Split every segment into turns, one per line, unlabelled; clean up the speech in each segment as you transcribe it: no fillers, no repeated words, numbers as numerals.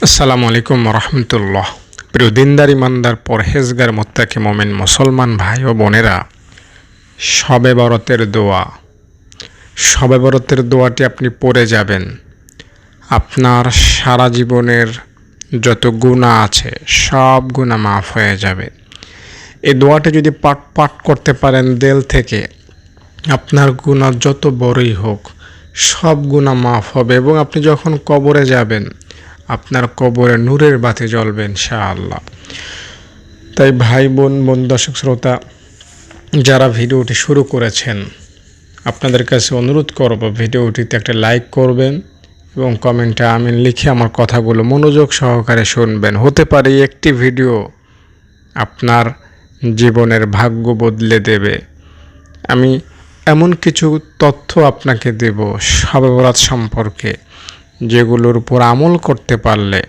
আসসালামু আলাইকুম রহমতুল্লাহ। প্রিয় দিনদার ইমানদার পরহেজগার মুত্তাকি মুমিন মুসলমান ভাই ও বোনেরা, শবে বরতের দোয়াটি আপনি পড়ে যাবেন। আপনার সারা জীবনের যত গুনাহ আছে সব গুনাহ মাফ হয়ে যাবে। এই দোয়াটি যদি পাঠ করতে পারেন দিল থেকে, আপনার গুনাহ যত বড়ই হোক সব গুনাহ মাফ হবে এবং আপনি যখন কবরে যাবেন আপনার কবরে নূরের বাতি জ্বলবে ইনশাআল্লাহ। তাই ভাই বোন দর্শক শ্রোতা, যারা ভিডিওটি শুরু করেছেন আপনাদের কাছে অনুরোধ করব ভিডিওটিতে একটা লাইক করবেন এবং কমেন্টে আমিন লিখে আমার কথাগুলো মনোযোগ সহকারে শুনবেন। হতে পারে একটি ভিডিও আপনার জীবনের ভাগ্য বদলে দেবে। আমি এমন কিছু তথ্য আপনাকে দেব শবে বরাত সম্পর্কে, যেগুলোর উপর আমল করতে পারলে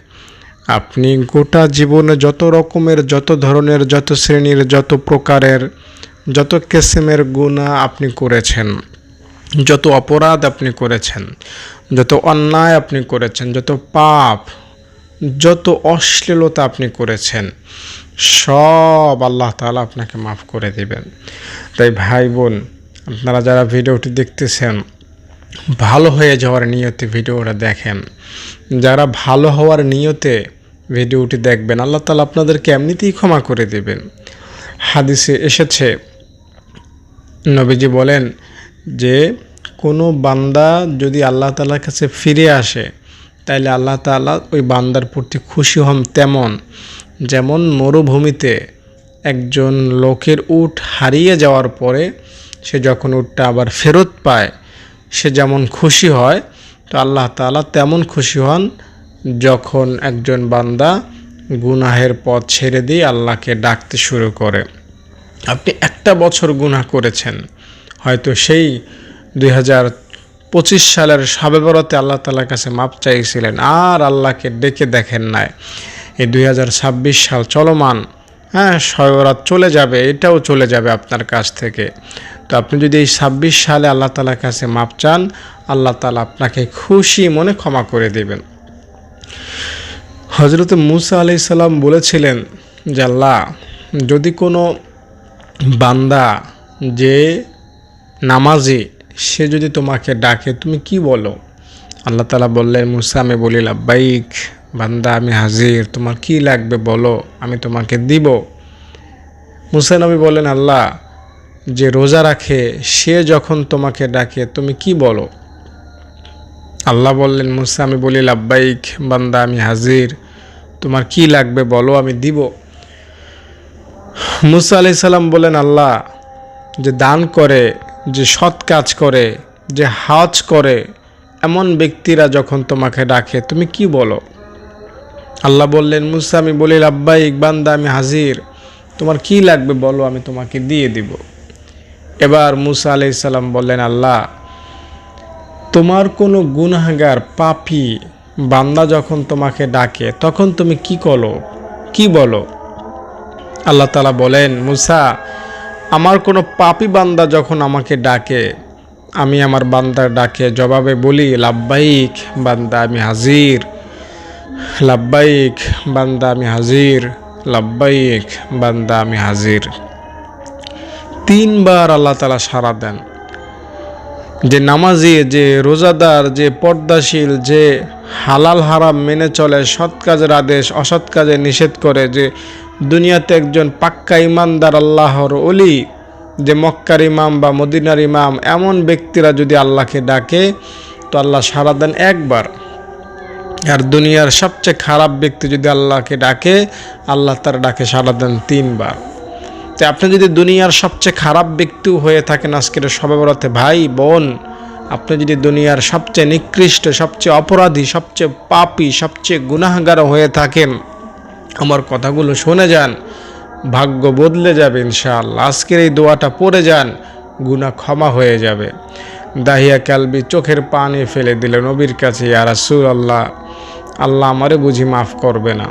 আপনি গোটা জীবনে যত রকমের, যত ধরনের, যত শ্রেণীর, যত প্রকারের, যত কিসমের গুনাহ আপনি করেছেন, যত অপরাধ আপনি করেছেন, যত অন্যায় আপনি করেছেন, যত পাপ, যত অশ্লীলতা আপনি করেছেন, সব আল্লাহ তাআলা আপনাকে মাফ করে দিবেন। তাই ভাই বোন, আপনারা যারা ভিডিওটি দেখতেছেন ভালো হয়ে যাওয়ার নিয়তে ভিডিওটা দেখেন। যারা ভালো হওয়ার নিয়তে ভিডিওটি দেখবেন আল্লাহ তাআলা আপনাদেরকে এমনিতেই ক্ষমা করে দেবেন। হাদিসে এসেছে, নবীজি বলেন যে কোনো বান্দা যদি আল্লাহ তাআলার কাছে ফিরে আসে তাইলে আল্লাহ তাআলা ওই বান্দার প্রতি খুশি হন যেমন মরুভূমিতে একজন লোকের উট হারিয়ে যাওয়ার পরে সে যখন উটটা আবার ফেরত পায় সে যেমন খুশি হয়, তো আল্লাহ তাআলা তেমন খুশি হন যখন একজন বান্দা গুনাহের পথ ছেড়ে দিয়ে আল্লাহকে ডাকতে শুরু করে। আপনি একটা বছর গুনাহ করেছেন, হয়তো সেই 2025 সালের শবে বরাতে আল্লাহ তাআলার কাছে মাপ চাইছিলেন আর আল্লাহকে ডেকে দেখেন নাই। এই 2026 সাল চলমান, শবে বরাত চলে যাবে, এটাও চলে যাবে আপনার কাছ থেকে। তো আপনি যদি এই 26 সালে আল্লাহ তাআলার কাছে মাপ চান, আল্লাহ তাআলা আপনাকে খুশি মনে ক্ষমা করে দেবেন। হযরত মুসা আলাইহিস সালাম বলেছিলেন যে আল্লাহ, যদি কোনো বান্দা যে নামাজি সে যদি তোমাকে ডাকে তুমি কি বলো? আল্লাহ তাআলা বললেন, মুসা আমি বলি লাব্বাইক, বান্দা আমি হাজির, তোমার কি লাগবে বলো, আমি তোমাকে দিব। মুসা নবী বলেন, আল্লাহ, যে রোজা রাখে সে যখন তোমাকে ডাকে তুমি কি বলো? আল্লাহ বললেন, মুসা আমি বলি লাব্বাইক, বান্দা আমি হাজির, তোমার কি লাগবে বলো, আমি দিব। মুসা আলাইহিস সালাম বলেন, আল্লাহ, যে দান করে, যে সৎ কাজ করে, যে হজ করে, এমন ব্যক্তিরা যখন তোমাকে ডাকে তুমি কি বলো? আল্লাহ বললেন, মুসা আমি বলি লাব্বাইক, বান্দা আমি হাজির, তোমার কি লাগবে বলো, আমি তোমাকে দিয়ে দিব। এবার মুসা আলাইহিস সালাম বললেন, আল্লাহ, তোমার কোনো গুনাহগার পাপী বান্দা যখন তোমাকে ডাকে তখন তুমি কি বলো? আল্লাহ তাআলা বলেন, মুসা, আমার কোনো পাপী বান্দা যখন আমাকে ডাকে আমি আমার বান্দার ডাকে জবাবে বলি লাব্বাইক, বান্দা আমি হাজির, লাব্বাইক, বান্দা আমি হাজির, লাব্বাইক, বান্দা আমি হাজির। 3 বার আল্লাহ তাআলা সাড়া দেন। যে নামাজি, যে রোজাদার, যে পর্দাশীল, যে হালাল হারাম মেনে চলে, সৎ কাজের আদেশ অসৎ কাজে নিষেধ করে, যে দুনিয়াতে একজন পাক্কা ইমানদার আল্লাহর ওলি, যে মক্কার ইমাম বা মদিনার ইমাম, এমন ব্যক্তিরা যদি আল্লাহকে ডাকে তো আল্লাহ সাড়া দেন একবার। আর দুনিয়ার সবচেয়ে খারাপ ব্যক্তি যদি আল্লাহকে ডাকে আল্লাহ তার ডাকে সাড়া দেন 3 বার। তো আপনি যদি দুনিয়ার সবচেয়ে খারাপ ব্যক্তিও হয়ে থাকেন আজকের শবে বরাতে ভাই বোন, আপনি যদি দুনিয়ার সবচেয়ে নিকৃষ্ট, সবচেয়ে অপরাধী, সবচেয়ে পাপী, সবচেয়ে গুনাহগার হয়ে থাকেন, আমার কথাগুলো শুনে যান, ভাগ্য বদলে যাবে ইনশাআল্লাহ। আজকের এই দোয়াটা পড়ে যান, গুনাহ ক্ষমা হয়ে যাবে। দাহিয়া কালবি চোখের পানি ফেলে দিল নবীর কাছে, ইয়া রাসূলুল্লাহ, আল্লাহ আমারে বুঝি মাফ করবে না?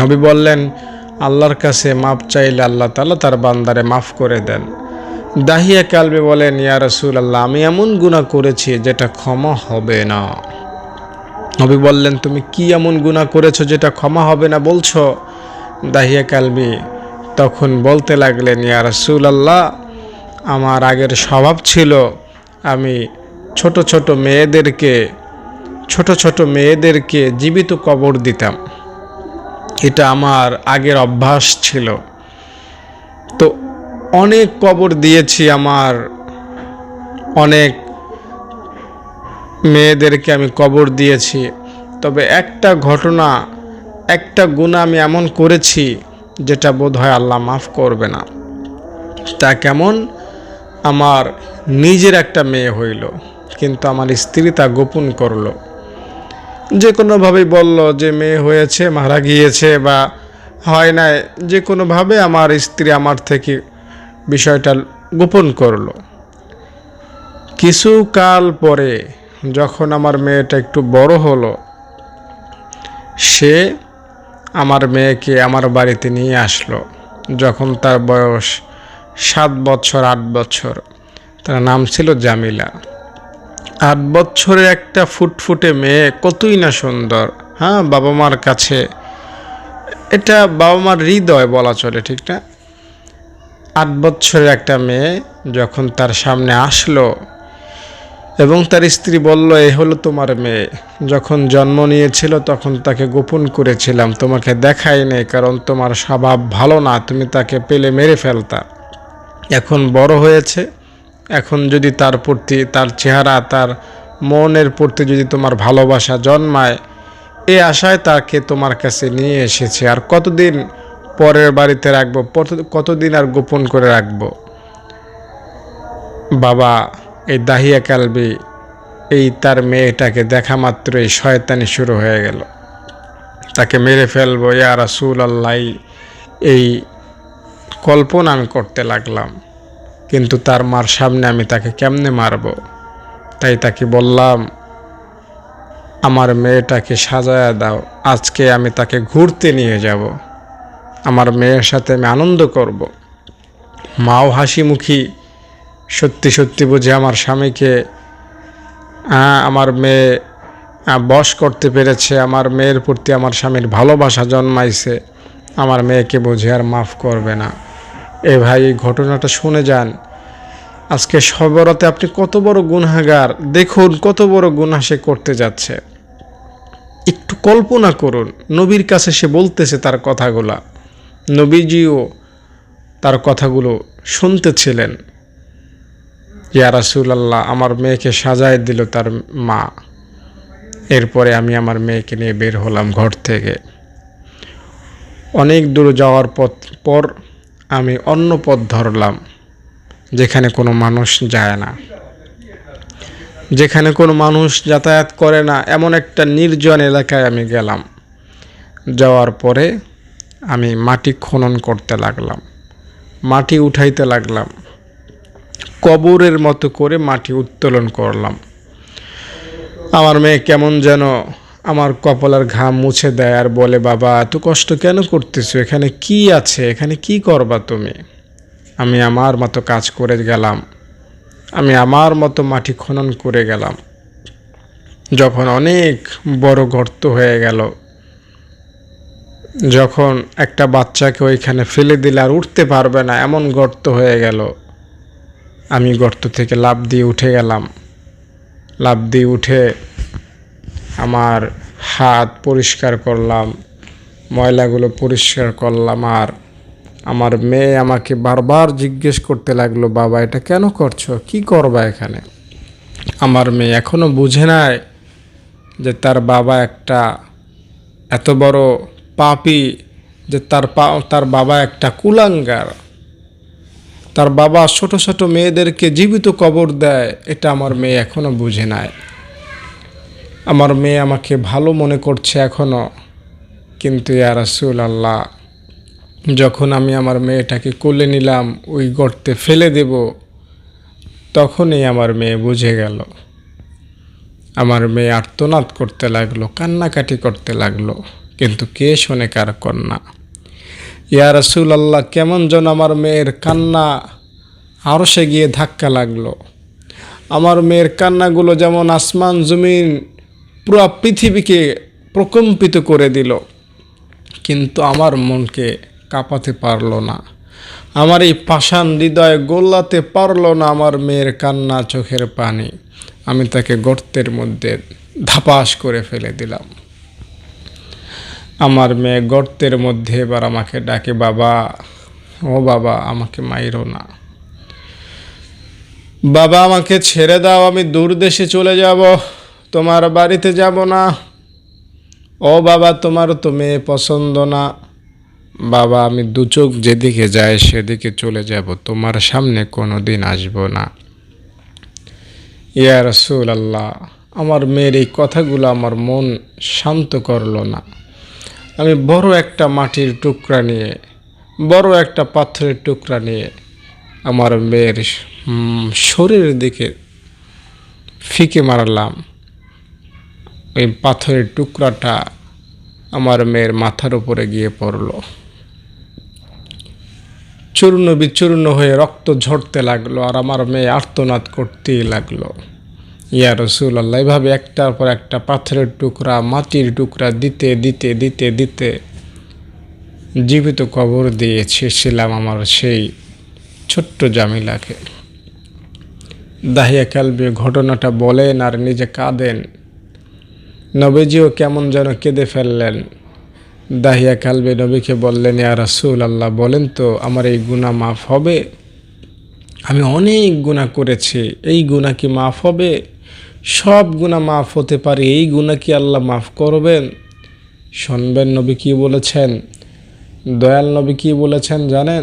নবী বললেন, আল্লাহর কাছে মাপ চাইলে আল্লাহ তাআলা তার বান্দারে মাফ করে দেন। দাহিয়া কালবে বলেন, ইয়া রাসূলুল্লাহ, আমি এমন গুনাহ করেছি যেটা ক্ষমা হবে না। নবী বললেন, তুমি কি এমন গুনাহ করেছো যেটা ক্ষমা হবে না বলছো? দাহিয়া কালবি তখন বলতে লাগলেন, ইয়া রাসূলুল্লাহ, আমার আগের স্বভাব ছিল আমি ছোট ছোট মেয়েদেরকে জীবিত কবর দিতাম। এটা আমার আগের অভ্যাস ছিল। তো অনেক কবর দিয়েছি, আমার অনেক মেয়েদেরকে আমি কবর দিয়েছি। তবে একটা ঘটনা, একটা গুনাহ আমি এমন করেছি যেটা বোধহয় আল্লাহ মাফ করবে না। তা কেমন? আমার নিজের একটা মেয়ে হইল, কিন্তু আমার স্ত্রী তা গোপন করলো। যে কোনোভাবেই বলল যে মেয়ে হয়েছে, মারা গিয়েছে বা হয় না, যে কোনোভাবে আমার স্ত্রী আমার থেকে বিষয়টা গোপন করলো। কিছু কাল পরে যখন আমার মেয়েটা একটু বড় হলো, সে আমার মেয়েকে আমার বাড়িতে নিয়ে আসলো। যখন তার বয়স 7 বছর 8 বছর, তার নাম ছিল জামিলা। 8 বছরের একটা ফুটফুটে মেয়ে, কতই না সুন্দর। হ্যাঁ, বাবা মার কাছে এটা বাবা মার হৃদয় বলা চলে, ঠিক না? 8 বছরের একটা মেয়ে যখন তার সামনে আসলো এবং তার স্ত্রী বলল, এ হলো তোমার মেয়ে। যখন জন্ম নিয়েছিল তখন তাকে গোপন করেছিলাম, তোমাকে দেখাই নেই, কারণ তোমার স্বভাব ভালো না, তুমি তাকে পেলে মেরে ফেলতা। এখন বড় হয়েছে, এখন যদি তার প্রতি, তার চেহারা, তার মনের প্রতি যদি তোমার ভালোবাসা জন্মায়, এই আশায় তাকে তোমার কাছে নিয়ে এসেছি। আর কতদিন পরের বাড়িতে রাখবো, কতদিন আর গোপন করে রাখবো? বাবা এই দাহিয়া কালবি এই তার মেয়েটাকে দেখা মাত্রই শয়তানি শুরু হয়ে গেল, তাকে মেরে ফেলবো ইয়া রাসূলুল্লাহ, এই কল্পনা আমি করতে লাগলাম। কিন্তু তার মার সামনে আমি তাকে কেমনে মারব? তাই তাকে বললাম, আমার মেয়েটাকে সাজায়া দাও, আজকে আমি তাকে ঘুরতে নিয়ে যাব, আমার মেয়ের সাথে আমি আনন্দ করব। মাও হাসি মুখী, সত্যি সত্যি বুঝে আমার স্বামীকে আমার মেয়ে বশ করতে পেরেছে, আমার মেয়ের প্রতি আমার স্বামীর ভালোবাসা জন্মাইছে, আমার মেয়েকে বুঝে আর মাফ করবে না। এ ভাই, এই ঘটনাটা শুনে যান। আজকে সবরাতে আপনি কত বড় গুনাহগার, দেখুন কত বড় গুনাহ সে করতে যাচ্ছে। একটু কল্পনা করুন, নবীর কাছে সে বলতেছে তার কথাগুলা, নবীজিও তার কথাগুলো শুনতেছিলেন। ইয়া রাসূলুল্লাহ, আমার মেয়েকে সাজায় দিল তার মা। এরপরে আমি আমার মেয়েকে নিয়ে বের হলাম ঘর থেকে। অনেক দূর যাওয়ার পর আমি অন্য পথ ধরলাম, যেখানে কোনো মানুষ যায় না, যেখানে কোনো মানুষ যাতায়াত করে না, এমন একটা নির্জন এলাকায় আমি গেলাম। যাওয়ার পরে আমি মাটি খনন করতে লাগলাম, মাটি উঠাইতে লাগলাম, কবরের মতো করে মাটি উত্তোলন করলাম। আমার মেয়ে কেমন যেন আমার কপালের ঘাম মুছে দেয় আর বলে, বাবা এত কষ্ট কেন করতেছো? এখানে কি আছে? এখানে কি করবা তুমি? আমি আমার মতো কাজ করে গেলাম, আমি আমার মতো মাটি খনন করে গেলাম। যখন অনেক বড় গর্ত হয়ে গেল, যখন একটা বাচ্চাকে ওইখানে ফেলে দিলে আর উঠতে পারবে না এমন গর্ত হয়ে গেল, আমি গর্ত থেকে লাফ দিয়ে উঠে গেলাম। লাফ দিয়ে উঠে আমার হাত পরিষ্কার করলাম, ময়লাগুলো পরিষ্কার করলাম। আর আমার মেয়ে আমাকে বারবার জিজ্ঞেস করতে লাগলো, বাবা এটা কেন করছো, কি করবা এখানে? আমার মেয়ে এখনো বুঝে নাই যে তার বাবা একটা এত বড় পাপী, যে তার বাবা একটা কুলাঙ্গার, তার বাবা ছোট ছোট মেয়েদেরকে জীবিত কবর দেয়, এটা আমার মেয়ে এখনো বুঝে নাই। আমার মেয়ে আমাকে ভালো মনে করছে এখনো, কিন্তু ইয়া রাসূলুল্লাহ, যখন আমি আমার মেয়েটাকে কোলে নিলাম ওই গর্তে ফেলে দেব, তখনই আমার মেয়ে বুঝে গেল। আমার মেয়ে আর্তনাদ করতে লাগলো, কান্নাকাটি করতে লাগলো, কিন্তু কে শোনে কার কন্যা? ইয়া রাসূলুল্লাহ, কেমন যেন আমার মেয়ের কান্না আরশে গিয়ে ধাক্কা লাগলো। আমার মেয়ের কান্নাগুলো যেমন আসমান জমিন পুরো পৃথিবীকে প্রকম্পিত করে দিল, কিন্তু আমার মনকে কাঁপাতে পারলো না। আমার এই পাষাণ হৃদয় গোল্লাতে পারলো না আমার মেয়ের কান্না, চোখের পানি। আমি তাকে গর্তের মধ্যে ধাপাস করে ফেলে দিলাম। আমার মেয়ে গর্তের মধ্যে এবার আমাকে ডাকে, বাবা, ও বাবা, আমাকে মাইরো না বাবা, আমাকে ছেড়ে দাও, আমি দূর দেশে চলে যাব, তোমার বাড়িতে যাব না। ও বাবা, তোমার তো মেয়ে পছন্দ না। বাবা, আমি দু চোখ যেদিকে যায় সেদিকে চলে যাব, তোমার সামনে কোনো দিন আসবো না। ইয়া রাসূলুল্লাহ, আমার মেয়ের এই কথাগুলো আমার মন শান্ত করলো না। আমি বড় একটা মাটির টুকরা নিয়ে, বড় একটা পাথরের টুকরা নিয়ে আমার মেয়ের শরীরের দিকে ফিকে মারলাম। ওই পাথরের টুকরাটা আমার মেয়ের মাথার উপরে গিয়ে পড়ল। চূর্ণ বিচূর্ণ হয়ে রক্ত ঝরতে লাগলো, আর আমার মেয়ে আর্তনাদ করতেই লাগলো। ইয়া রাসূলুল্লাহ, এভাবে একটার পর একটা পাথরের টুকরা, মাটির টুকরা দিতে দিতে দিতে দিতে জীবিত কবর দিয়েছিলাম আমার সেই ছোট্ট জামিলাকে। দাহিয়া কালবি ঘটনাটা বলেন আর নিজে কাঁদেন। নবীজিও কেমন যেন কেঁদে ফেললেন। দাহিয়া কালবি নবীকে বললেন, ইয়া রাসূলুল্লাহ, বলেন তো আমার এই গুনাহ মাফ হবে? আমি অনেক গুনাহ করেছি, এই গুনাহ কি মাফ হবে? সব গুনাহ মাফ হতে পারে, এই গুনাহ কি আল্লাহ মাফ করবেন? শুনবেন নবী কি বলেছেন, দয়াল নবী কি বলেছেন জানেন?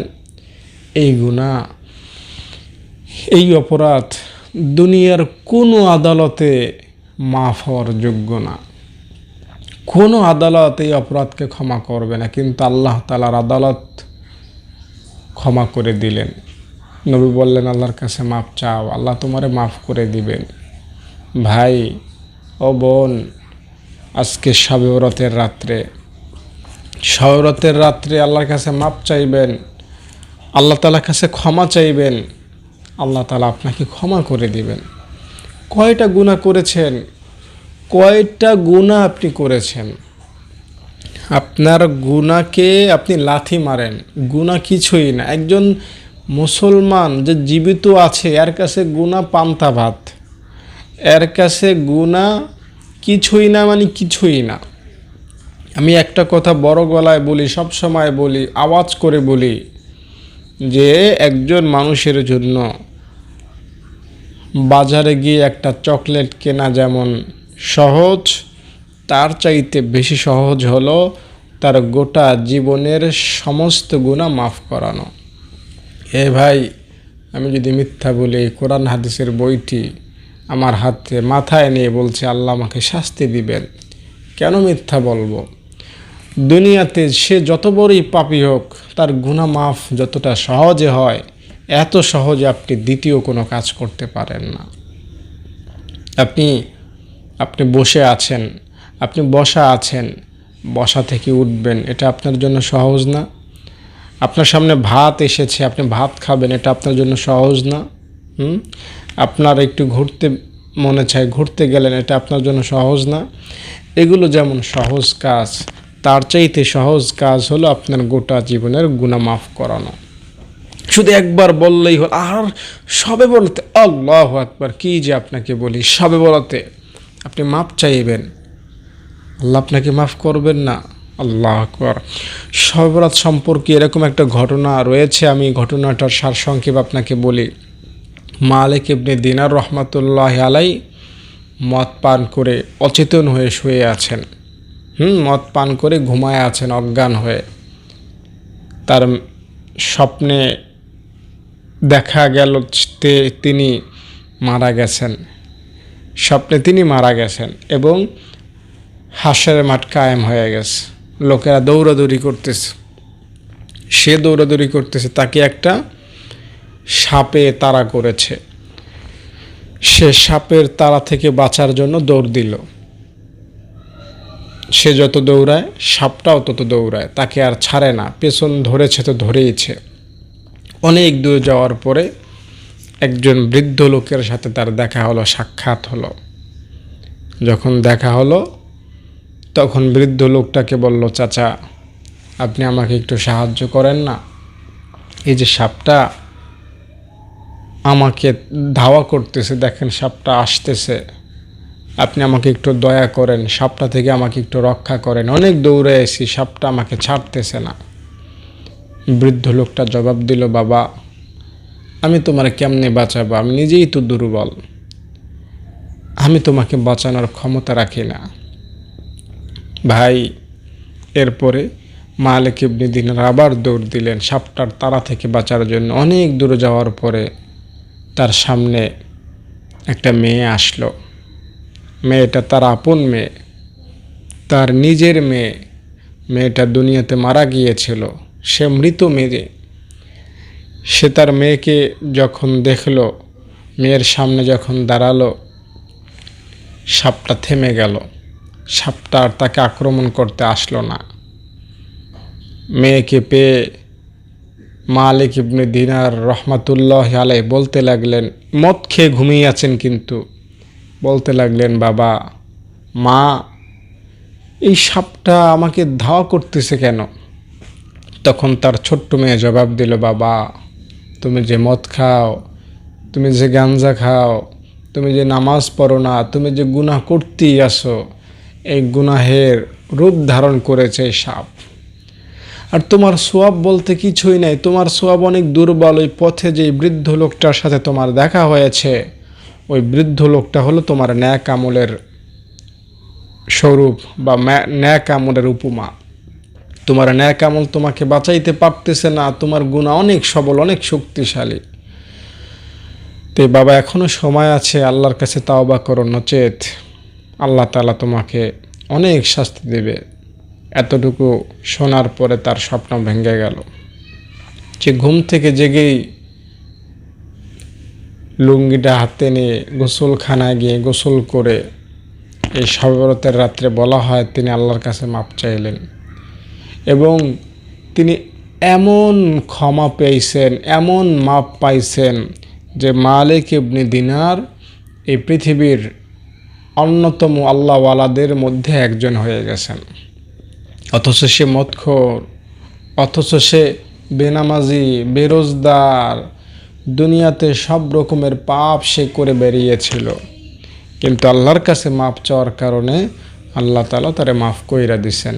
এই গুনাহ, এই অপরাধ দুনিয়ার কোনো আদালতে মাফ হওয়ার যোগ্য না। কোনো আদালত এই অপরাধকে ক্ষমা করবে না, কিন্তু আল্লাহ তাআলার আদালত ক্ষমা করে দিলেন। নবী বললেন, আল্লাহর কাছে মাফ চাও, আল্লাহ তোমারে মাফ করে দিবেন। ভাই ও বোন, আজকে শবে বরাতের রাত্রে, শবে বরাতের রাত্রে আল্লাহর কাছে মাফ চাইবেন, আল্লাহ তাআলার কাছে ক্ষমা চাইবেন, আল্লাহ তাআলা আপনাকে ক্ষমা করে দিবেন। কয়টা গুনাহ করেছেন, কয়টা গুনাহ আপনি করেছেন? আপনার গুনাহকে আপনি লাথি মারেন, গুনাহ কিছুই না। একজন মুসলমান যে জীবিত আছে, এর কাছে গুনাহ পান্তা ভাত, এর কাছে গুনাহ কিছুই না, মানে কিছুই না। আমি একটা কথা বড় গলায় বলি, সব সময় বলি, আওয়াজ করে বলি, যে একজন মানুষের জন্য বাজারে গিয়ে একটা চকলেট কেনা যেমন সহজ, তার চাইতে বেশি সহজ হলো তার গোটা জীবনের সমস্ত গুনাহ মাফ করানো। এ ভাই, আমি যদি মিথ্যা বলি, কোরআন হাদিসের বইটি আমার হাতে মাথায় নিয়ে বলছে আল্লাহ আমাকে শাস্তি দিবেন, কেন মিথ্যা বলবো? দুনিয়াতে সে যত বড়ই পাপী হোক, তার গুনাহ মাফ যতটা সহজে হয়, এত সহজে আপনি দ্বিতীয় কোনো কাজ করতে পারেন না। আপনি বসে আছেন, আপনি বসা আছেন, বসা থেকে উঠবেন, এটা আপনার জন্য সহজ না? আপনার সামনে ভাত এসেছে, আপনি ভাত খাবেন, এটা আপনার জন্য সহজ না? আপনার একটু ঘুরতে মনে চায়, ঘুরতে গেলেন, এটা আপনার জন্য সহজ না? এগুলো যেমন সহজ কাজ, তার চাইতে সহজ কাজ হলো আপনার গোটা জীবনের গুনাহ মাফ করানো। শুধু একবার বললেই হল। আর সবে বলতে, আল্লাহু আকবার, কি যে আপনাকে বলি, সবে বলতে আপনি মাফ চাইবেন, আল্লাহ আপনাকে মাফ করবেন না। আল্লাহু আকবার। শবে বরাত সম্পর্কে এরকম একটা ঘটনা রয়েছে, আমি ঘটনাটার সারসংক্ষেপ আপনাকে বলি। মালিক ইবনে দিনার রহমাতুল্লাহি আলাই মদ পান করে অচেতন হয়ে শুয়ে আছেন। মদ পান করে ঘুমায় আছেন অজ্ঞান হয়ে। তার স্বপ্নে দেখা গেল তিনি মারা গেছেন, স্বপ্নে তিনি মারা গেছেন, এবং হাসরের মাঠ কায়েম হয়ে গেছে। লোকেরা দৌড়াদৌড়ি করতেছে, সে দৌড়াদৌড়ি করতেছে, তাকে একটা সাপে তাড়া করেছে। সে সাপের তাড়া থেকে বাঁচার জন্য দৌড় দিল। সে যত দৌড়ায়, সাপটাও তত দৌড়ায়, তাকে আর ছাড়ে না, পেছন ধরেছে তো ধরেইছে। অনেক দূর যাওয়ার পরে একজন বৃদ্ধ লোকের সাথে তার দেখা হলো, সাক্ষাৎ হলো। যখন দেখা হলো তখন বৃদ্ধ লোকটাকে বলল, চাচা আপনি আমাকে একটু সাহায্য করেন না, এই যে সাপটা আমাকে ধাওয়া করতেছে, দেখেন সাপটা আসতেছে, আপনি আমাকে একটু দয়া করেন, সাপটা থেকে আমাকে একটু রক্ষা করেন, অনেক দৌড়ে এসেছি, সাপটা আমাকে ছাড়তেছে না। বৃদ্ধ লোকটা জবাব দিল, বাবা আমি তোমার কেমনে বাঁচাবো, আমি নিজেই তো দুর্বল, আমি তোমাকে বাঁচানোর ক্ষমতা রাখি না। ভাই এরপরে মালিক ইবনে দিনার আবার দৌড় দিলেন সাপটার তাড়া থেকে বাঁচার জন্য। অনেক দূরে যাওয়ার পরে তার সামনে একটা মেয়ে আসলো। মেয়েটা তার আপন মেয়ে, তার নিজের মেয়ে। মেয়েটা দুনিয়াতে মারা গিয়েছিল, সে মৃত মেয়ে। সে তার মেয়েকে যখন দেখলো, মেয়ের সামনে যখন দাঁড়ালো, সাপটা থেমে গেল। সাপটা আর তাকে আক্রমণ করতে আসলো না। মেয়েকে পেয়ে মালিক ইবনে দিনার রহমাতুল্লাহ আলাইহি বলতে লাগলেন, মদ খেয়ে ঘুমিয়ে আছেন কিন্তু, বলতে লাগলেন, বাবা মা এই সাপটা আমাকে ধাওয়া করতেছে কেন? তখন তার ছোট্ট মেয়ে জবাব দিল, বাবা তুমি যে মদ খাও, তুমি যে গাঞ্জা খাও, তুমি যে নামাজ পড়ো না, তুমি যে গুনাহ করতেই আসো, এই গুনাহের রূপ ধারণ করেছে এই সাপ। আর তোমার সোয়াব বলতে কিছুই নাই, তোমার সোয়াব অনেক দুর্বল। ওই পথে যে বৃদ্ধ লোকটার সাথে তোমার দেখা হয়েছে, ওই বৃদ্ধ লোকটা হলো তোমার ন্যাক আমলের স্বরূপ বা ন্যাক আমলের উপমা। তোমার ন্যাক আমল তোমাকে বাঁচাইতে পারতেছে না, তোমার গুনাহ অনেক সবল, অনেক শক্তিশালী। তো বাবা এখনো সময় আছে, আল্লাহর কাছে তাওবা করো, নচেত আল্লাহ তাআলা তোমাকে অনেক শাস্তি দেবে। এতটুকু শোনার পরে তার স্বপ্ন ভেঙে গেল। যে ঘুম থেকে জেগেই লুঙ্গিটা হাতে নিয়ে গোসলখানায় গিয়ে গোসল করে, এই শবে বরাতের রাত্রে বলা হয় তিনি আল্লাহর কাছে মাপ চাইলেন এবং তিনি এমন ক্ষমা পেয়েছেন, এমন মাপ পাইছেন যে মালিক ইবনে দিনার এই পৃথিবীর অন্যতম আল্লাহওয়ালাদের মধ্যে একজন হয়ে গেছেন। অথচ সে মদখোর, অথচ সে বেনামাজি, বেরোজগার, দুনিয়াতে সব রকমের পাপ সে করে বেরিয়েছিল, কিন্তু আল্লাহর কাছে মাপ চাওয়ার কারণে আল্লাহ তাআলা তারে মাফ কইরা দিছেন।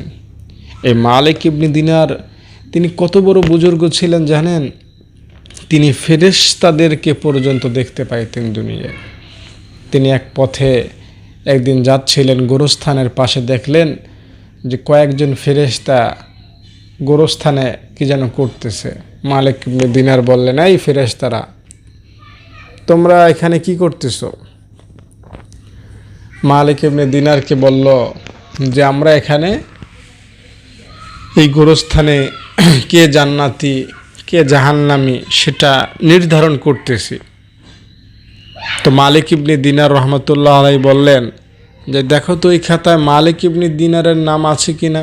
এই মালিক ইবনে দিনার তিনি কত বড় বুজুর্গ ছিলেন জানেন? তিনি ফেরেশতাদেরকে পর্যন্ত দেখতে পাইতেন দুনিয়ায়। তিনি এক পথে একদিন যাচ্ছিলেন, গোরস্থানের পাশে দেখলেন যে কয়েকজন ফেরেশতা গোরস্থানে কি যেন করতেছে। মালিক ইবনে দিনার বললেন, এই ফেরেশতারা তোমরা এখানে কি করতেছো? মালিক ইবনে দিনারকে বলল যে আমরা এখানে এই গোরস্থানে কে জান্নাতি কে জাহান্নামী সেটা নির্ধারণ করতেছি। তো মালিক ইবনে দিনার রহমতুল্লাহ আলাইহি বললেন যে দেখো তো এই খাতায় মালিক ইবনে দিনারের নাম আছে কিনা,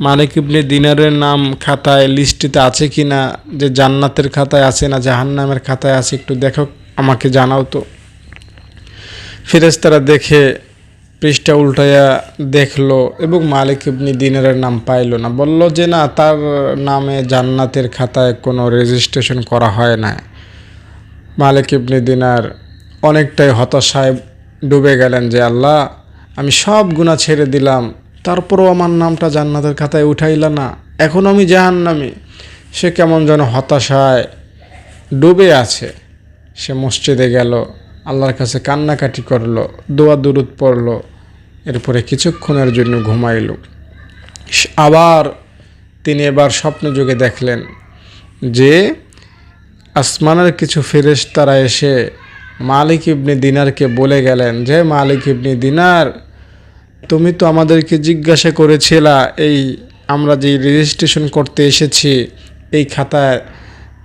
মালিক ইবনে দিনারের নাম খাতায় লিস্টিতে আছে কিনা, যে জান্নাতের খাতায় আছে না জাহান্নামের খাতায় আছে, একটু দেখো আমাকে জানাও তো। ফেরেশতারা দেখে পৃষ্ঠা উল্টায়া দেখলো এবং মালিক ইবনে দিনারের নাম পাইল না। বলল যে না, তার নামে জান্নাতের খাতায় কোনো রেজিস্ট্রেশন করা হয় না। মালিক ইবনে দিনার অনেকটাই হতাশায় ডুবে গেলেন যে আল্লাহ আমি সব গুনাহ ছেড়ে দিলাম, তারপরও আমার নামটা জান্নাতের খাতায় উঠাইলা না, এখন আমি জাহান্নামী। সে কেমন যেন হতাশায় ডুবে আছে। সে মসজিদে গেল, আল্লাহর কাছে কান্নাকাটি করলো, দোয়া দুরুদ পড়লো, এরপরে কিছুক্ষণের জন্য ঘুমাইল। আবার তিনি এবার স্বপ্নযোগে দেখলেন যে আসমানের কিছু ফেরেশতারা এসে মালিক ইবনে দিনারকে বলে গেলেন যে মালিক ইবনে দিনার তুমি তো আমাদেরকে জিজ্ঞাসা করেছিলা এই আমরা যে রেজিস্ট্রেশন করতে এসেছি এই খাতায়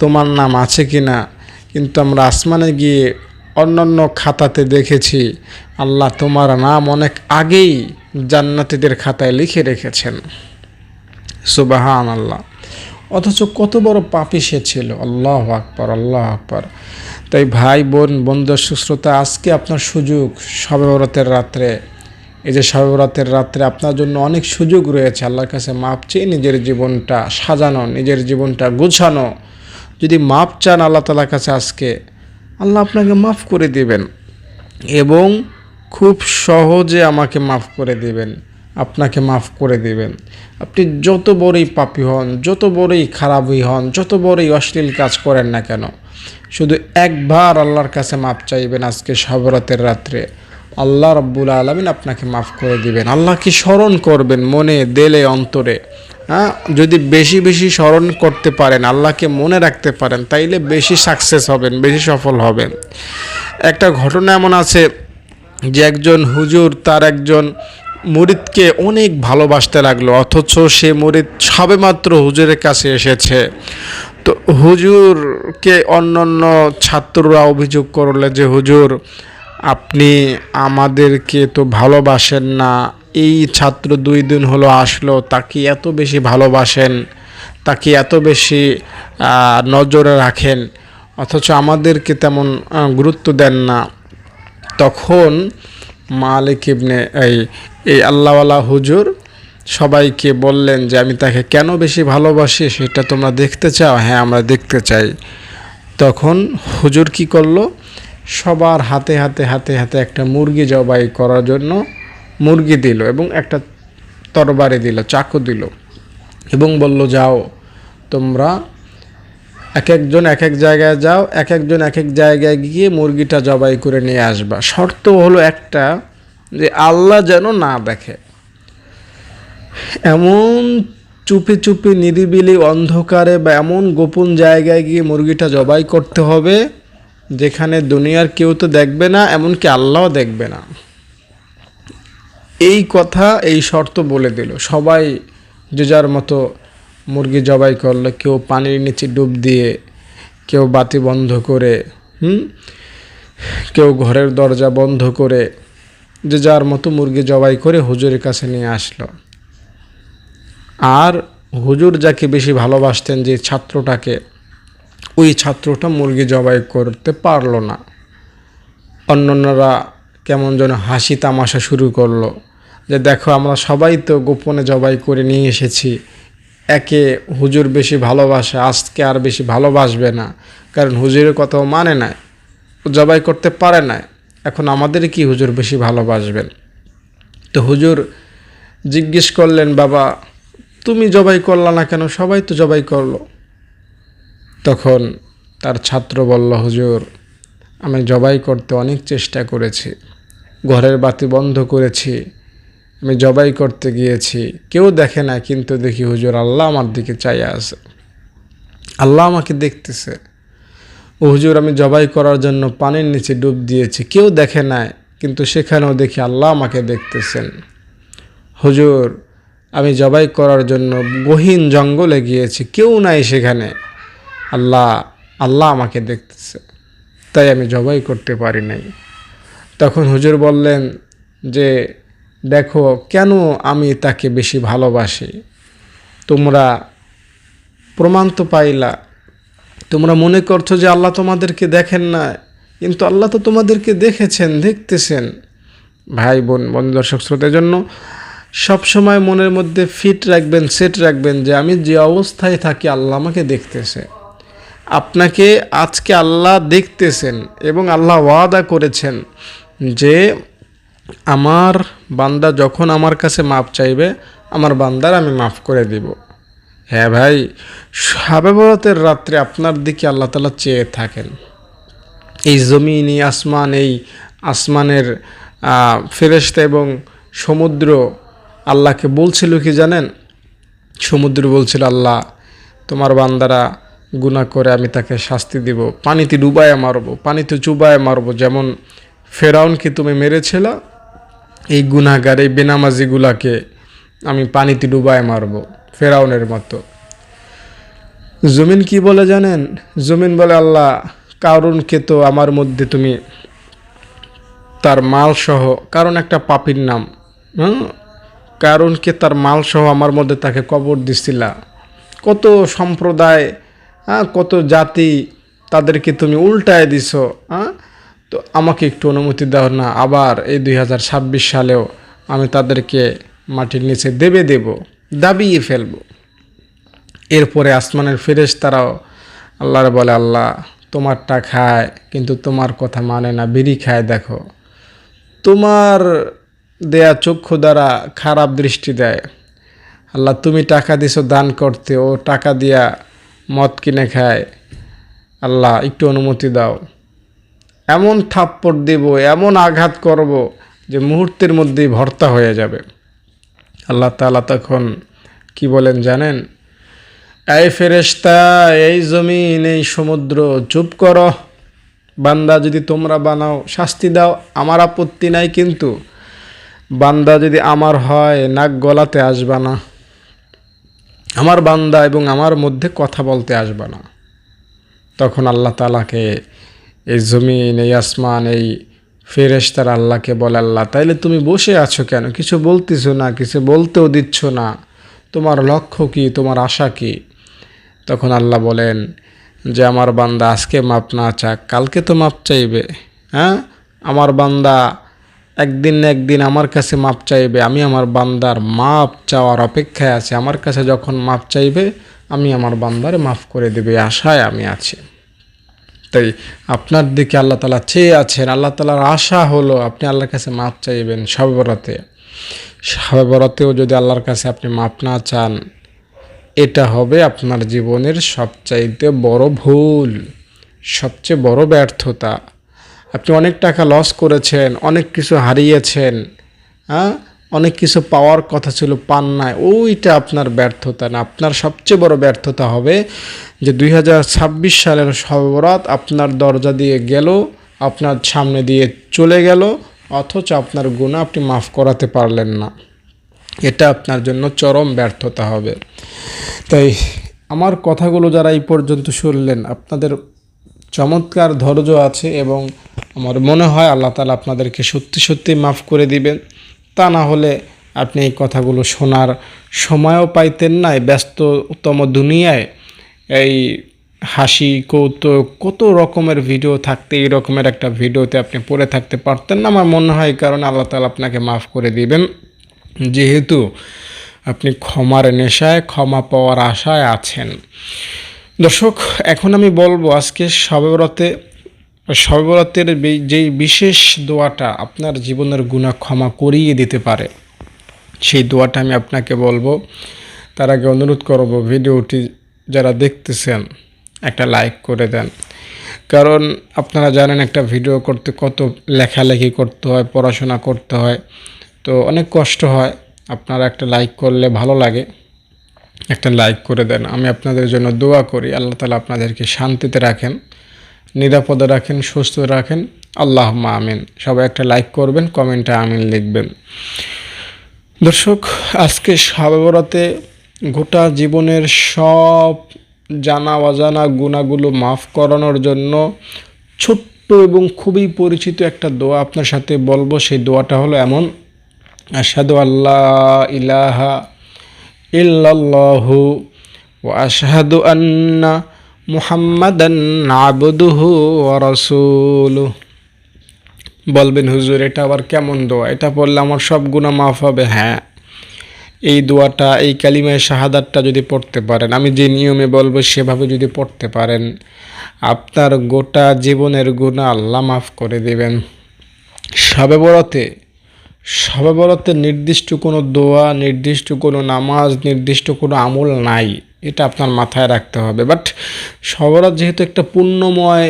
তোমার নাম আছে কিনা, কিন্তু আমরা আসমানে গিয়ে অন্যান্য খাতাতে দেখেছি আল্লাহ তোমার নাম অনেক আগেই জান্নাতীদের খাতায় লিখে রেখেছেন। সুবহানাল্লাহ। অথচ কত বড় পাপী সে ছিল। আল্লাহু আকবার, আল্লাহু আকবার। তাই ভাই বোন, বন্ধু শ্রোতা, আজকে আপনার সুযোগ, শবে বরাতের রাত্রে, এই যে শবে বরাতের রাত্রে আপনার জন্য অনেক সুযোগ রয়েছে আল্লাহর কাছে মাপ চেয়ে নিজের জীবনটা সাজানো, নিজের জীবনটা গোছানো। যদি মাপ চান আল্লাহ তাআলার কাছে আজকে, আল্লাহ আপনাকে মাফ করে দিবেন এবং খুব সহজে আমাকে মাফ করে দিবেন, আপনাকে মাফ করে দিবেন। আপনি যত বড়ই পাপী হন, যত বড়ই খারাপই হন, যত বড়ই অশ্লীল কাজ করেন না কেন, শুধু একবার আল্লাহর কাছে মাপ চাইবেন আজকে শবে বরাতের রাত্রে, আল্লাহ রাব্বুল আলামিন আপনাকে মাফ করে দিবেন। আল্লাহকে স্মরণ করবেন মনে, দিলে, অন্তরে। হ্যাঁ, যদি বেশি বেশি স্মরণ করতে পারেন, আল্লাহকে মনে রাখতে পারেন, তাইলে বেশি সাকসেস হবেন, বেশি সফল হবেন। একটা ঘটনা এমন আছে যে একজন হুজুর তার একজন মুরিদকে অনেক ভালোবাসতে লাগলো, অথচ সে মুরিদ সবেমাত্র হুজুরের কাছে এসেছে। তো হুজুরকে অন্যান্য ছাত্ররা অভিযোগ করলে যে হুজুর, আপনি আমাদেরকে তো ভালোবাসেন না, এই ছাত্র 2 দিন হলো আসলো, তাকে এত বেশি ভালোবাসেন, তাকে এত বেশি নজরে রাখেন, অথচ আমাদেরকে তেমন গুরুত্ব দেন না। তখন মালিক ইবনে এই আল্লাহওয়ালা হুজুর সবাইকে বললেন যে আমি তাকে কেন বেশি ভালোবাসি সেটা তোমরা দেখতে চাও? হ্যাঁ, আমরা দেখতে চাই। তখন হুজুর কি করলো, সবার হাতে হাতে হাতে হাতে একটা মুরগি জবাই করার জন্য মুরগি দিল এবং একটা তরবারি দিল, চাকু দিল এবং বলল, যাও তোমরা এক একজন এক এক জায়গায় যাও, এক একজন এক এক জায়গায় গিয়ে মুরগিটা জবাই করে নিয়ে আসবা। শর্ত হলো একটা, যে আল্লাহ যেন না দেখে। এমন চুপি চুপি নিরিবিলি অন্ধকারে বা এমন গোপন জায়গায় গিয়ে মুরগিটা জবাই করতে হবে যেখানে দুনিয়ার কেউ তো দেখবে না, এমনকি আল্লাহও দেখবে না। এই কথা, এই শর্ত বলে দিল। সবাই যে যার মতো মুরগি জবাই করলো, কেউ পানির নিচে ডুব দিয়ে, কেউ বাতি বন্ধ করে, কেউ ঘরের দরজা বন্ধ করে, যে যার মতো মুরগি জবাই করে হুজুরের কাছে নিয়ে আসলো। আর হুজুর যাকে বেশি ভালোবাসতেন, যে ছাত্রটাকে, ওই ছাত্রটা মুরগি জবাই করতে পারলো না। অন্যান্যরা কেমন যেন হাসি তামাশা শুরু করলো যে দেখো, আমরা সবাই তো গোপনে জবাই করে নিয়ে এসেছি, একে হুজুর বেশি ভালোবাসে, আজকে আর বেশি ভালোবাসবে না, কারণ হুজুরের কথাও মানে না, জবাই করতে পারে না, এখন আমাদের কি হুজুর বেশি ভালোবাসবেন। তো হুজুর জিজ্ঞেস করলেন, বাবা তুমি জবাই করলা না কেন? সবাই তো জবাই করলো। তখন তার ছাত্র বলল, হুজুর আমি জবাই করতে অনেক চেষ্টা করেছি, ঘরের বাতি বন্ধ করেছি, আমি জবাই করতে গিয়েছি, কেউ দেখে না, কিন্তু দেখি হুজুর আল্লাহ আমার দিকে চাইয়া আছে, আল্লাহ আমাকে দেখতেছে। ও হুজুর আমি জবাই করার জন্য পানির নিচে ডুব দিয়েছি, কেউ দেখে না, কিন্তু সেখানেও দেখি আল্লাহ আমাকে দেখতেছেন। হুজুর আমি জবাই করার জন্য গহীন জঙ্গলে গিয়েছি, কেউ নাই সেখানে, আল্লাহ আল্লাহ আমাকে দেখতেছে, তাই আমি জবাই করতে পারি নাই। তখন হুজুর বললেন যে দেখো, কেন আমি তাকে বেশি ভালোবাসি, তোমরা প্রমাণ তো পাইলা, তোমরা মনে করছো যে আল্লাহ তোমাদেরকে দেখেন না, কিন্তু আল্লাহ তো তোমাদেরকে দেখেছেন, দেখতেছেন। ভাই বোন, বন্ধু দর্শক শ্রোতার জন্য সবসময় মনের মধ্যে ফিট রাখবেন, সেট রাখবেন যে আমি যে অবস্থায় থাকি আল্লাহ আমাকে দেখতেছে। আপনাকে আজকে আল্লাহ দেখতেছেন এবং আল্লাহ ওয়াদা করেছেন যে আমার বান্দা যখন আমার কাছে মাপ চাইবে, আমার বান্দার আমি মাফ করে দিব। হ্যাঁ ভাই, শবে বরাতের রাত্রে আপনার দিকে আল্লাহ তাআলা চেয়ে থাকেন। এই জমিন, এই আসমান, এই আসমানের ফেরেশতা এবং সমুদ্র আল্লাহকে বলছিল কি জানেন? সমুদ্র বলছিল, আল্লাহ তোমার বান্দারা গুনাহ করে, আমি তাকে শাস্তি দিব, পানিতে ডুবায় মারব, পানিতে চুবায় মারব, যেমন ফেরাউনকে তুমি মেরেছিল, এই গুনাহগার, এই বেনামাজিগুলাকে আমি পানিতে ডুবায় মারব ফেরাউনের মতো। জমিন কি বলে জানেন? জমিন বলে, আল্লাহ কারুনকে তো আমার মধ্যে তুমি তার মাল সহ, কারণ একটা পাপীর নাম, কারুনকে তার মাল সহ আমার মধ্যে তাকে কবর দিছিলা, কত সম্প্রদায়, কত জাতি, তাদেরকে তুমি উল্টায় দিছো। তো আমাকে একটু অনুমতি দাও না, আবার এই 2026 সালেও আমি তাদেরকে মাটির নিচে দেব, দাবিয়ে ফেলবো। এরপরে আসমানের ফেরেশতারাও আল্লাহর বলে, আল্লাহ তোমারটা খায় কিন্তু তোমার কথা মানে না, বিড়ি খায়, দেখো তোমার দেয়া চক্ষু দ্বারা খারাপ দৃষ্টি দেয়। আল্লাহ তুমি টাকা দিছো দান করতে, ও টাকা দিয়া মদ কিনে খায়, আল্লাহ একটু অনুমতি দাও। এমন থাপ্পড় দেব, এমন আঘাত করব যে মুহূর্তের মধ্যেই ভর্তা হয়ে যাবে। আল্লাহ তাআলা তখন কি বলেন জানেন? এই ফেরেশতা, এই জমিন, এই সমুদ্র, চুপ করো। বান্দা যদি তোমরা বানাও শাস্তি দাও, আমার আপত্তি নাই, কিন্তু বান্দা যদি আমার হয় নাক গলাতে আসবা না, আমার বান্দা এবং আমার মধ্যে কথা বলতে আসবা না। তখন আল্লাহ তাআলাকে এই জমিন, এই আসমান, এই ফেরেশতারা আল্লাহকে বলে, আল্লাহ তাইলে তুমি বসে আছো কেন? কিছু বলতেছো না, কিছু বলতেও দিচ্ছ না, তোমার লক্ষ্য কি, তোমার আশা কি? তখন আল্লাহ বলেন যে আমার বান্দা আজকে মাপ না চাক, কালকে তো মাপ চাইবে। আমার বান্দা একদিন না একদিন আমার কাছে মাপ চাইবে। আমি আমার বান্দার মাপ চাওয়ার অপেক্ষায় আছি। আমার কাছে যখন মাপ চাইবে আমি আমার বান্দারে মাফ করে দেবে, আশায় আমি আছি। তাই আপনার দিকে আল্লাহ তাআলা চেয়ে আছেন। আল্লাহ তাআলার আশা হলো আপনি আল্লাহর কাছে মাপ চাইবেন শবে বরাতে। শবে বরাতেও যদি আল্লাহর কাছে আপনি মাপ না চান, এটা হবে আপনার জীবনের সবচাইতে বড় ভুল, সবচেয়ে বড় ব্যর্থতা। আপনি অনেক টাকা লস করেছেন, অনেক কিছু হারিয়েছেন, অনেক কিছু পাওয়ার কথা ছিল পান নাই, ওইটা আপনার ব্যর্থতা না। আপনার সবচেয়ে বড় ব্যর্থতা হবে যে 2026 সালের শবে বরাত আপনার দরজা দিয়ে গেল, আপনার সামনে দিয়ে চলে গেল, অথচ আপনার গুনাহ আপনি মাফ করাতে পারলেন না। এটা আপনার জন্য চরম ব্যর্থতা হবে। তাই আমার কথাগুলো যারা এই পর্যন্ত শুনলেন, আপনাদের চমৎকার ধৈর্য আছে এবং আমার মনে হয় আল্লাহ তাআলা আপনাদেরকে সত্যি সত্যি মাফ করে দিবেন। তা না হলে আপনি এই কথাগুলো শোনার সময়ও পাইতেন না। ব্যস্ততম দুনিয়ায় এই হাসি কৌতুক কত রকমের ভিডিও থাকতে এই রকমের একটা ভিডিওতে আপনি পড়ে থাকতে পারতেন না। আমার মনে হয় কারণ আল্লাহ তাআলা আপনাকে মাফ করে দিবেন, যেহেতু আপনি ক্ষমার নেশায়, ক্ষমা পাওয়ার আশায় আছেন। দর্শক, এখন আমি বলবো আজকে শবে বরাতের যেই বিশেষ দোয়াটা আপনার জীবনের গুনাহ ক্ষমা করিয়ে দিতে পারে, সেই দোয়াটা আমি আপনাকে বলবো। তার আগে অনুরোধ করব, ভিডিওটি যারা দেখতেছেন একটা লাইক করে দেন। কারণ আপনারা জানেন একটা ভিডিও করতে কত লেখালেখি করতে হয়, পড়াশোনা করতে হয়, তো অনেক কষ্ট হয়। আপনারা একটা লাইক করলে ভালো লাগে, একটা লাইক করে দেন। আমি আপনাদের জন্য দোয়া করি আল্লাহ তাআলা আপনাদেরকে শান্তিতে রাখেন, নিরাপদে রাখেন, সুস্থ রাখেন। আল্লাহুম্মা আমিন। সবাই একটা লাইক করবেন, কমেন্টে আমিন লিখবেন। দর্শক, আজকে শবে বরাতে গোটা জীবনের সব জানা অজানা গুনাহগুলো মাফ করানোর জন্য ছোট্ট এবং খুবই পরিচিত একটা দোয়া আপনার সাথে বলবো। সেই দোয়াটা হলো এমন: আশহাদু আল্লা ইলাহা ইল্লাল্লাহু ওয়া আশহাদু আন্না মুহাম্মাদান আবদুহু ওয়া রাসূলুহু। বলবেন হুজুর এটা আবার কেমন দোয়া? এটা পড়লে আমার সব গুনাহ মাফ হবে? হ্যাঁ, এই দোয়াটা, এই কালিমায়ে শাহাদাতটা যদি পড়তে পারেন, আমি যে নিয়মে বলবো সেভাবে যদি পড়তে পারেন, আপনার গোটা জীবনের গুনাহ আল্লাহ মাফ করে দেবেন। শবে বরাতে নির্দিষ্ট কোনো দোয়া, নির্দিষ্ট কোনো নামাজ, নির্দিষ্ট কোনো আমল নাই, এটা আপনার মাথায় রাখতে হবে। বাট শবে বরাত যেহেতু একটা পুণ্যময়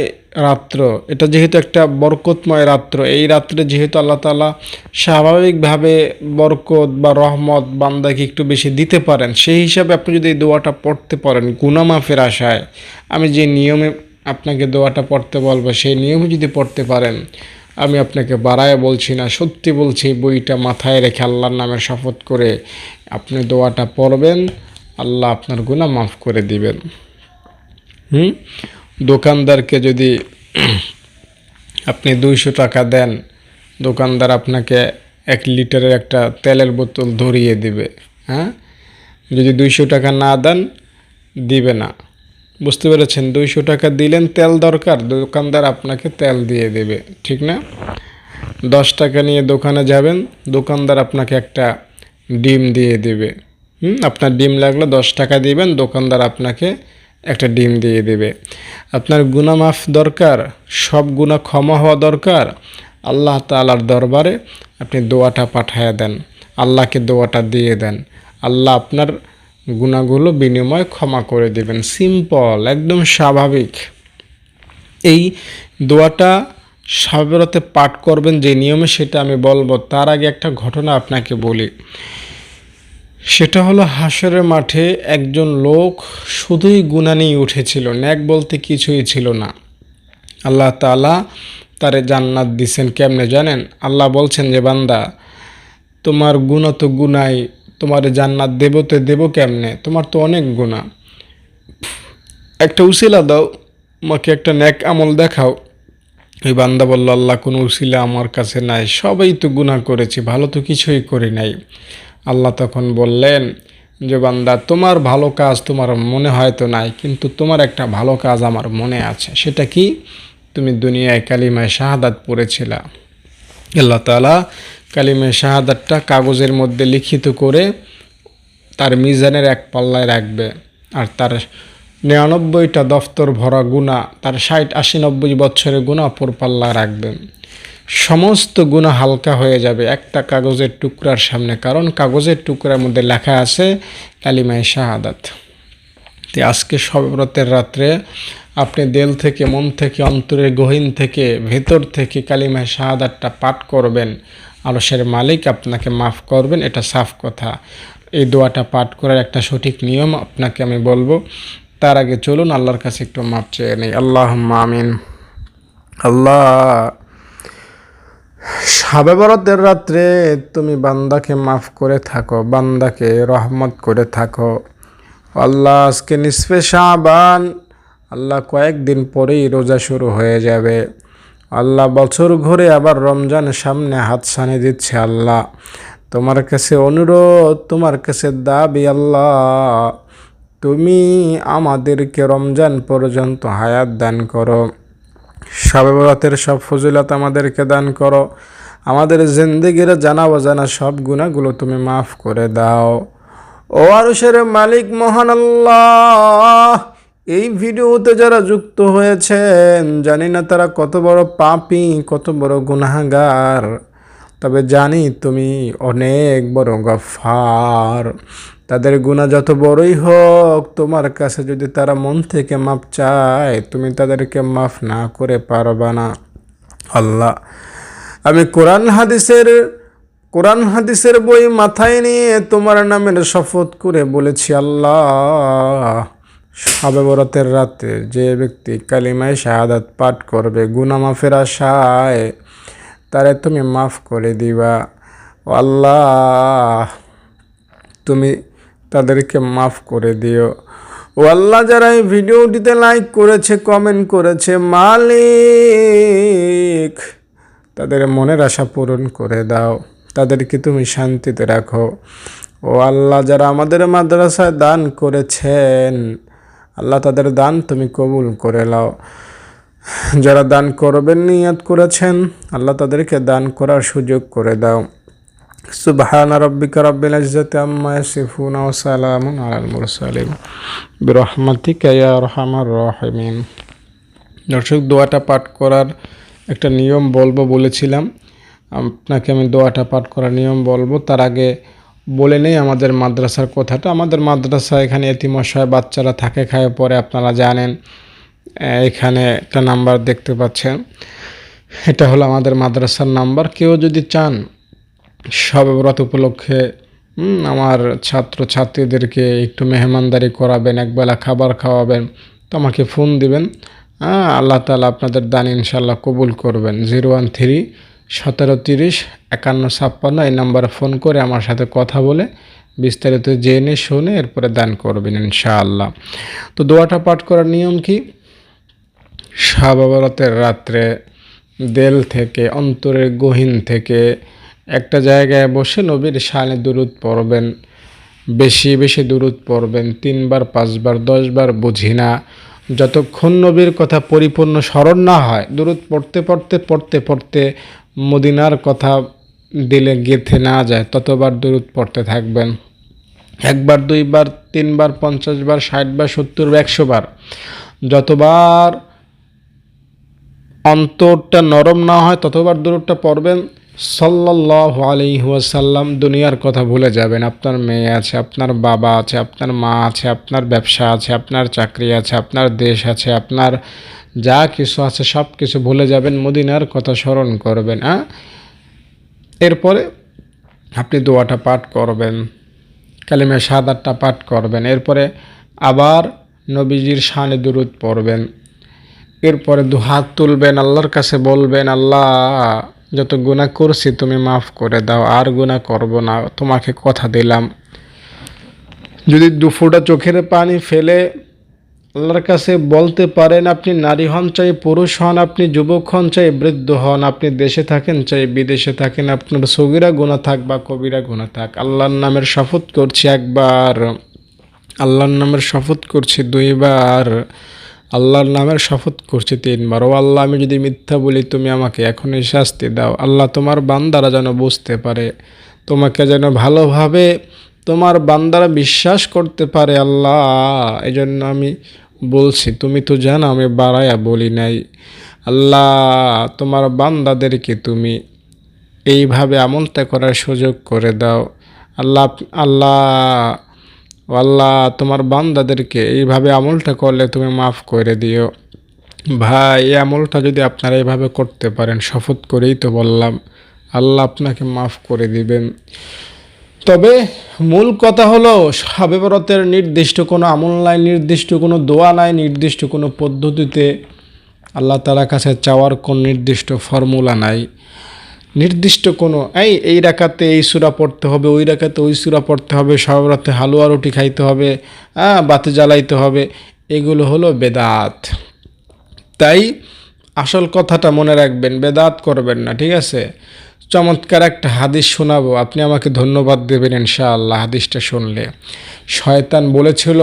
রাত্র, এটা যেহেতু একটা বরকতময় রাত্র, এই রাত্রে যেহেতু আল্লাহ তাআলা স্বাভাবিকভাবে বরকত বা রহমত বান্দাকে একটু বেশি দিতে পারেন, সেই হিসাবে আপনি যদি এই দোয়াটা পড়তে পারেন গুনাহ মাফের আশায়, আমি যে নিয়মে আপনাকে দোয়াটা পড়তে বলবো সেই নিয়মে যদি পড়তে পারেন, আমি আপনাকে বাড়ায় বলছি না, সত্যি বলছি, বইটা মাথায় রেখে আল্লাহর নামে শপথ করে আপনি দোয়াটা পড়বেন, আল্লাহ আপনার গুনাহ মাফ করে দিবেন। দোকানদারকে যদি আপনি 200 টাকা দেন, দোকানদার আপনাকে 1 লিটারের একটা তেলের বোতল ধরিয়ে দিবে। যদি 200 টাকা না দেন, দিবে না। বুঝতে পেরেছেন? 200 টাকা দিলেন, তেল দরকার, দোকানদার আপনাকে তেল দিয়ে দেবে, ঠিক না? 10 টাকা নিয়ে দোকানে যাবেন, দোকানদার আপনাকে একটা ডিম দিয়ে দেবে। আপনার ডিম লাগলে 10 টাকা দিবেন, দোকানদার আপনাকে একটা ডিম দিয়ে দেবে। আপনার গুনাহ মাফ দরকার, সব গুনাহ ক্ষমা হওয়া দরকার, আল্লাহ তাআলার দরবারে আপনি দোয়াটা পাঠায়া দেন, আল্লাহকে দোয়াটা দিয়ে দেন, আল্লাহ আপনার গুনাহগুলো বিনিময়ে ক্ষমা করে দেবেন। সিম্পল, একদম স্বাভাবিক। এই দোয়াটা সাবেরাতে পাঠ করবেন যে নিয়মে, সেটা আমি বলবো। তার আগে একটা ঘটনা আপনাকে বলি। সেটা হলো, হাসরের মাঠে একজন লোক শুধুই গুনাহ নিয়ে উঠেছিল, নেক বলতে কিছুই ছিল না। আল্লাহ তাআলা তারে জান্নাত দিছেন কেমনে জানেন? আল্লাহ বলছেন যে, বান্দা তোমার গুনাহ তো গুনাই, তোমার জান্নাত দেব তো দেব কেমনে? তোমার তো অনেক গুনাহ, একটা উসিলা দাও, আমাকে একটা নেক আমল দেখাও। ওই বান্দা বলল, আল্লাহ কোনো উসিলা আমার কাছে নাই, সবাই তো গুনাহ করেছি, ভালো তো কিছুই করি নাই। আল্লাহ তখন বললেন যে, বান্দা তোমার ভালো কাজ তোমার মনে হয়তো নাই, কিন্তু তোমার একটা ভালো কাজ আমার মনে আছে। সেটা কি? তুমি দুনিয়ায় কালিমায়ে শাহাদাত পড়েছিলা। আল্লাহ তাআলা কালিমায়ে শাহাদাতটা কাগজের মধ্যে লিখিত করে তার মিজানের এক পাল্লায় রাখবে, আর তার 99টা দফতর ভরা গুনাহ, তার 60, 80, 90 বছরের গুনাহ অপর পাল্লায় রাখবেন। সমস্ত গুনাহ হালকা হয়ে যাবে একটা কাগজের টুকরার সামনে, কারণ কাগজের টুকরার মধ্যে লেখা আছে কালিমায়ে শাহাদাত। তো আজকে শবে বরাতের রাত্রে আপনি দিল থেকে, মন থেকে, অন্তরের গহীন থেকে, ভেতর থেকে কালিমায়ে শাহাদাতটা পাঠ করবেন, আরশের মালিক আপনাকে মাফ করবেন, এটা সাফ কথা। এই দোয়াটা পাঠ করার একটা সঠিক নিয়ম আপনাকে আমি বলবো। তার আগে চলুন আল্লাহর কাছে একটু মাফ চেয়ে নেই। আল্লাহুম্মা আমিন। আল্লাহ, শবে বরাতের রাত্রে তুমি বান্দাকে মাফ করে থাকো, বান্দাকে রহমত করে থাকো। আল্লাহ, আজকে নিসফে শাবান, আল্লাহ কয়েকদিন পরেই রোজা শুরু হয়ে যাবে। আল্লাহ, বছর ঘুরে আবার রমজান সামনে হাতছানি দিচ্ছে। আল্লাহ, তোমার কাছে অনুরোধ, তোমার কাছে দাবি, আল্লাহ তুমি আমাদেরকে রমজান পর্যন্ত হায়াত দান করো, শবে বরাতের সব ফজিলত আমাদেরকে দান করো, আমাদের জিন্দেগির জানা অজানা সব গুনাহগুলো তুমি মাফ করে দাও। ও আরশের মালিক মহান আল্লাহ, এই ভিডিওতে যারা যুক্ত হয়েছেন, জানি না তারা কত বড় পাপী, কত বড় গুনাহগার, তবে জানি তুমি অনেক বড় গফফার। তাদের গুনাহ যত বড়ই হোক, তোমার কাছে যদি তারা মন থেকে মাফ চায়, তুমি তাদেরকে মাফ না করে পারবা না। আল্লাহ, আমি কোরআন হাদিসের বই মাথায় নিয়ে তোমার নামের শপথ করে বলেছি, আল্লাহ শবে বরাতের রাতে যে ব্যক্তি কালিমায়ে শাহাদাত পাঠ করবে গুনাহ মাফের আশায়, তারে তুমি মাফ করে দিবা। ও আল্লাহ, তুমি তাদেরকে মাফ করে দিও। ও আল্লাহ, যারা এই ভিডিওটিতে লাইক করেছে, কমেন্ট করেছে, মালিক তাদের মনের আশা পূরণ করে দাও, তাদেরকে তুমি শান্তিতে রাখো। ও আল্লাহ, যারা আমাদের মাদ্রাসায় দান করেছেন, আল্লাহ তাদের দান তুমি কবুল করে নাও। যারা দান করবেন নিয়ত করেছেন, আল্লাহ তাদেরকে দান করার সুযোগ করে দাও। সুবহানা রাব্বিকা রাব্বিল ইজ্জাতি আম্মা ইয়াসিফুন ওয়া সালামুন আলাল মুরসালিন বিরহমাতিকা ইয়া আরহামার রাহিমিন। দর্শক, দোয়াটা পাঠ করার একটা নিয়ম বলবো বলেছিলাম আপনাকে, আমি দোয়াটা পাঠ করার নিয়ম বলবো। তার আগে বলে নেই আমাদের মাদ্রাসার কথাটা। আমাদের মাদ্রাসা এখানে এতিম অসহায় বাচ্চারা থাকে, খায়, পরে আপনারা জানেন। এখানে একটা নাম্বার দেখতে পাচ্ছেন, এটা হলো আমাদের মাদ্রাসার নাম্বার। কেউ যদি চান শবে বরাত উপলক্ষে আমার ছাত্র ছাত্রীদেরকে একটু মেহমানদারি করাবেন, একবেলা খাবার খাওয়াবেন, তো আমাকে ফোন দিবেন। আল্লাহ তাআলা আপনাদের দান ইনশাল্লাহ কবুল করবেন। 013-1730-5156 এই নাম্বারে ফোন করে আমার সাথে কথা বলে বিস্তারিত জেনে শুনে এরপরে দান করবেন ইনশাআল্লাহ। তো দোয়াটা পাঠ করার নিয়ম কি? শবে বরাতের রাত্রে দিল থেকে, অন্তরের গহীন থেকে একটা জায়গায় বসে নবীর শানে দুরূদ পড়বেন। বেশি বেশি দুরূদ পড়বেন, 3বার 5বার 10বার বুঝি না, যতক্ষণ নবীর কথা পরিপূর্ণ স্মরণ না হয়, দুরূদ পড়তে পড়তে পড়তে পড়তে মদিনার কথা দিলে গেঁথে না যায়, ততবার দুরূদ পড়তে থাকবেন। 1বার 2বার 3বার 50বার 60বার 70বার 100বার, যতবার অন্তরটা নরম না হয় ততবার দুরূদটা পড়বেন। সাল্লাল্লাহু আলাইহি ওয়াসাল্লাম। দুনিয়ার কথা ভুলে যাবেন। আপনার মেয়ে আছে, আপনার বাবা আছে, আপনার মা আছে, আপনার ব্যবসা আছে, আপনার চাকরি আছে, আপনার দেশ আছে, আপনার যা কিছু আছে সব কিছু ভুলে যাবেন, মদিনার কথা স্মরণ করবেন। এরপরে আপনি দোয়াটা পাঠ করবেন, কালিমা শাহাদাতটা পাঠ করবেন। এরপরে আবার নবীজির শানে দুরূদ পড়বেন। এরপরে দুহাত তুলবেন, আল্লাহর কাছে বলবেন, আল্লাহ যত গুনাহ করছি তুমি মাফ করে দাও, আর গুনাহ করব না, তোমাকে কথা দিলাম। যদি 2 ফোঁটা চোখের পানি ফেলে আল্লাহর কাছে বলতে পারেন, আপনি নারী হন চাই পুরুষ হন, আপনি যুবক হন চাই বৃদ্ধ হন, আপনি দেশে থাকেন চাই বিদেশে থাকেন, আপনার সগীরা গুনাহ থাক বা কবিরা গুনাহ থাক, আল্লাহর নামের শপথ করছি একবার, আল্লাহর নামের শপথ করছি 2বার, আল্লাহর নামের শপথ করছি 3বার। ও আল্লাহ, আমি যদি মিথ্যা বলি তুমি আমাকে এখনই শাস্তি দাও। আল্লাহ, তোমার বান্দারা যেন বুঝতে পারে, তোমাকে যেন ভালোভাবে তোমার বান্দারা বিশ্বাস করতে পারে। আল্লাহ, এই জন্য আমি বলছি, তুমি তো জানো আমি বাড়াইয়া বলি নাই। আল্লাহ, তোমার বান্দাদেরকে তুমি এইভাবে আমলটা করার সুযোগ করে দাও। আল্লাহ আল্লাহ আল্লাহ, তোমার বান্দাদেরকে এইভাবে আমলটা করলে তুমি মাফ করে দিও। ভাই, এই আমলটা যদি আপনারা এইভাবে করতে পারেন, শপথ করেই তো বললাম, আল্লাহ আপনাকে মাফ করে দিবেন। তবে মূল কথা হলো, শবে বরাতের নির্দিষ্ট কোনো আমল নাই, নির্দিষ্ট কোনো দোয়া নাই, নির্দিষ্ট কোনো পদ্ধতিতে আল্লাহ তাআলার কাছে চাওয়ার কোন নির্দিষ্ট ফর্মুলা নাই, নির্দিষ্ট কোনো এই রাকাতে এই সূরা পড়তে হবে, ওই রাকাতে ওই সূরা পড়তে হবে, শবে বরাতে হালুয়া রুটি খাইতে হবে, বাতি জ্বালাইতে হবে, এগুলো হলো বেদাত। তাই আসল কথাটা মনে রাখবেন, বেদাত করবেন না, ঠিক আছে? চমৎকার একটা হাদিস শোনাবো, আপনি আমাকে ধন্যবাদ দেবেন ইনশাআল্লাহ হাদিসটা শুনলে। শয়তান বলেছিল,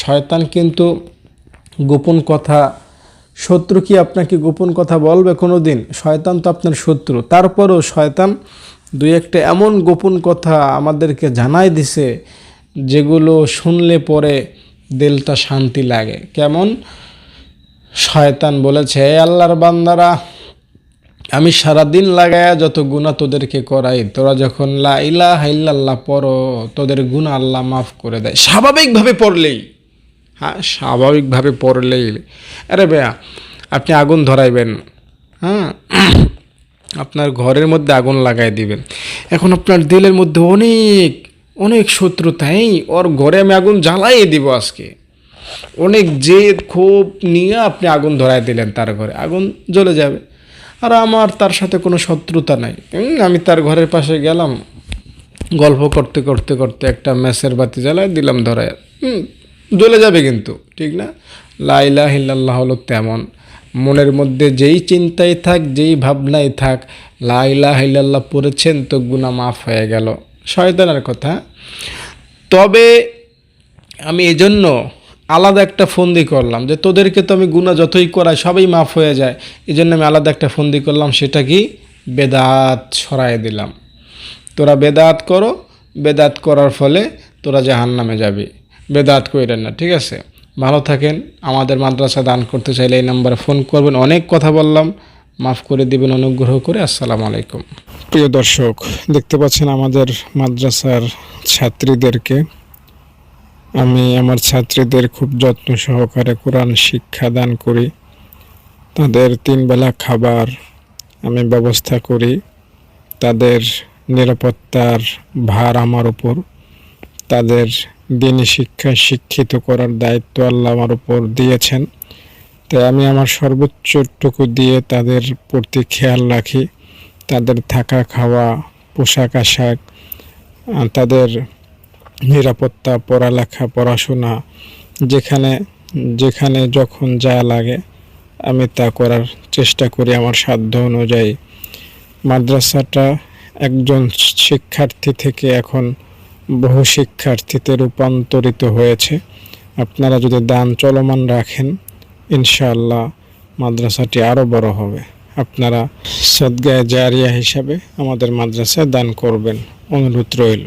শয়তান কিন্তু গোপন কথা, শত্রু কি আপনাকে গোপন কথা বলবে কোনো দিন? শয়তান তো আপনার শত্রু, তারপরও শয়তান 2-1টা এমন গোপন কথা আমাদেরকে জানাই দিছে যেগুলো শুনলে পরে দিলটা শান্তি লাগে। কেমন? শয়তান বলেছে, হে আল্লাহর বান্দারা, আমি সারাদিন লাগায়া যত গুনাহ তোদেরকে করাই, তোরা যখন লা ইলাহা ইল্লাল্লাহ পড়ো, তোদের গুনাহ আল্লাহ মাফ করে দেয়। স্বাভাবিকভাবে পড়লেই, স্বাভাবিকভাবে পড়লেই। আরে ভাইয়া, আপনি আগুন ধরাইবেন, আপনার ঘরের মধ্যে আগুন লাগাই দিবেন, এখন আপনার দিলের মধ্যে অনেক অনেক শত্রুতা, ওর ঘরে আমি আগুন জ্বালাই দিব আজকে, অনেক জেদ ক্ষোভ নিয়ে আপনি আগুন ধরাই দিলেন, তার ঘরে আগুন জ্বলে যাবে। আর আমার তার সাথে কোনো শত্রুতা নাই, আমি তার ঘরের পাশে গেলাম, গল্প করতে করতে করতে একটা ম্যাচের বাতি জ্বালাই দিলাম ধরায়, জ্বলে যাবে কিন্তু, ঠিক না? লা ইলাহা ইল্লাল্লাহ হলো তেমন, মনের মধ্যে যেই চিন্তাই থাক, যেই ভাবনাই থাক, লা ইলাহা ইল্লাল্লাহ পড়েছেন তো গুনাহ মাফ হয়ে গেল। শয়তানের কথা। তবে আমি এজন্য আলাদা একটা ফন্দি করলাম যে তোদেরকে তো আমি গুনাহ যতই করাই সবই মাফ হয়ে যায়, এই জন্য আমি আলাদা একটা ফন্দি করলাম, সেটা কি? বেদাত সরাই দিলাম। তোরা বেদাত করো, বেদাত করার ফলে তোরা জাহান্নামে যাবি, বেদাত কইরেন না, ঠিক আছে? ভালো থাকেন। আমাদের মাদ্রাসা দান করতে চাইলে এই নাম্বারে ফোন করবেন। অনেক কথা বললাম, মাফ করে দিবেন অনুগ্রহ করে। আসসালামু আলাইকুম। প্রিয় দর্শক, দেখতে পাচ্ছেন আমাদের মাদ্রাসার ছাত্রীদেরকে। আমি আমার ছাত্রীদের খুব যত্ন সহকারে কোরআন শিক্ষা দান করি, তাদের 3 বেলা খাবার আমি ব্যবস্থা করি, তাদের নিরাপত্তার ভার আমার উপর, তাদের দিনী শিক্ষায় শিক্ষিত করার দায়িত্ব আল্লাহ আমার উপর দিয়েছেন। তাই আমি আমার সর্বোচ্চটুকু দিয়ে তাদের প্রতি খেয়াল রাখি, তাদের থাকা খাওয়া, পোশাক আশাক, তাদের নিরাপত্তা, পড়ালেখা, পড়াশোনা, যেখানে যেখানে যখন যা লাগে আমি তা করার চেষ্টা করি আমার সাধ্য অনুযায়ী। মাদ্রাসাটা একজন শিক্ষার্থী থেকে এখন বহু শিক্ষার্থীতে রূপান্তরিত হয়েছে। আপনারা যদি দান চলমান রাখেন, ইনশাআল্লাহ মাদ্রাসাটি আরও বড় হবে। আপনারা সদগায়ে জারিয়া হিসাবে আমাদের মাদ্রাসায় দান করবেন, অনুরোধ রইল।